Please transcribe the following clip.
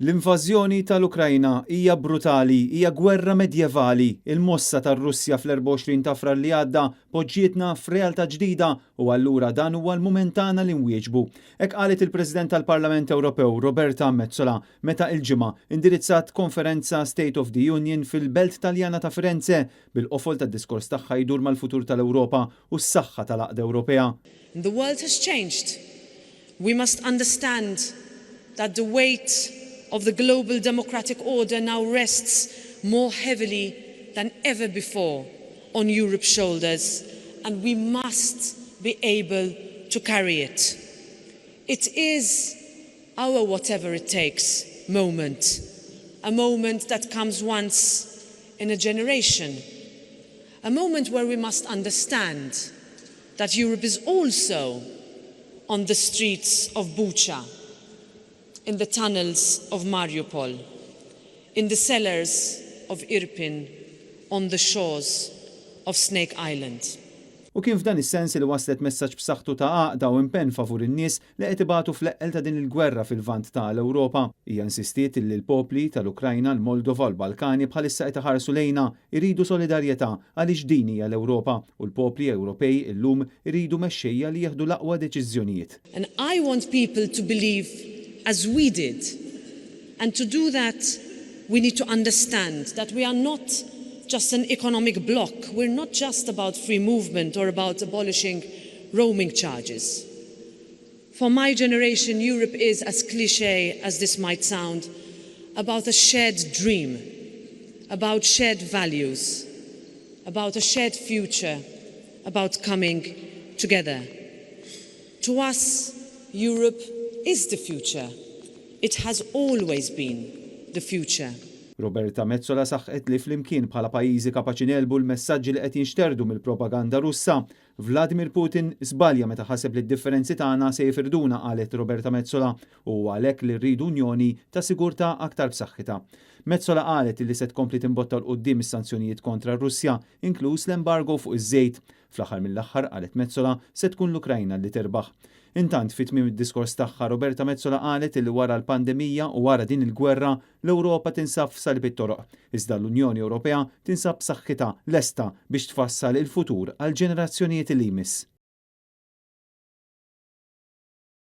L-invazjoni tal-Ukrajna hija brutali, hija gwerra medjevali. Il-mossa tar-Russja fl-24 ta' Frar li għadda poġġietna f'realtà ġdida u allura dan huwa l-mument tagħna li nwieġbu. Hekk qalet il-President tal-Parlament Ewropew Roberta Metsola meta il-ġimgħa indirizzat konferenza State of the Union fil-Belt Taljana ta' Firenze bil-qofol tad-diskors tagħha jdur mal-futur tal-Ewropa u s-saħħa tal-Għaqda Ewropea. The world has changed. We must understand that the weight of the global democratic order now rests more heavily than ever before on Europe's shoulders, and we must be able to carry it. It is our whatever it takes moment, a moment that comes once in a generation, a moment where we must understand that Europe is also on the streets of Bucha, in the tunnels of Mariupol, in the cellars of Irpin, on the shores of Snake Island. U kien f'dan is-sens li waslet messaġġ b'saħħtu ta' għaqda u impenn favur in-nies li qed ibatu fl-eqqel ta' din il-gwerra fil-vant tal-Ewropa. Hija insistiet li l-popli tal-Ukrajna, l-Moldova u l-Balkani bħalissa qed iħarsu lejna jridu solidarjetà għaliex din hija l-Ewropa u l-popli Ewropej illum iridu mexxejja li jieħdu l-aqwa deċiżjonijiet. And I want people to believe as we did. And to do that, we need to understand that we are not just an economic bloc. We're not just about free movement or about abolishing roaming charges. For my generation, Europe is, as cliché as this might sound, about a shared dream, about shared values, about a shared future, about coming together. To us, Europe is the future. It has always been the future. Roberta Metsola saħqet li flimkien bħala pajjiżi kapaċi nelbu l-messaġġi li qed jinxterdu mill-propaganda Russa. Vladimir Putin żbalja meta ħaseb li d-differenzi tagħna se jifirduna qalet Roberta Metsola u għalhekk li rridu unjoni ta' sigurtà aktar b'saħħitha. Metsola qalet li se tkompli timbotta l quddiem is-sanzjonijiet kontra r-Russja, inkluż l-embargo fuq iż-żejt. Fl-aħħar mill-aħħar qalet Metsola se tkun l-Ukrajna li terbaħ. Intant fit tmiem id-diskors tagħha Roberta Metsola qalet li wara l-pandemija u wara din il-gwerra l-Ewropa tinsab f'salib it-toroq. Iżda l-Unjoni Ewropea tinsab b'saħħitha lesta biex tfassal il-futur għal ġenerazzjonijiet li jmiss.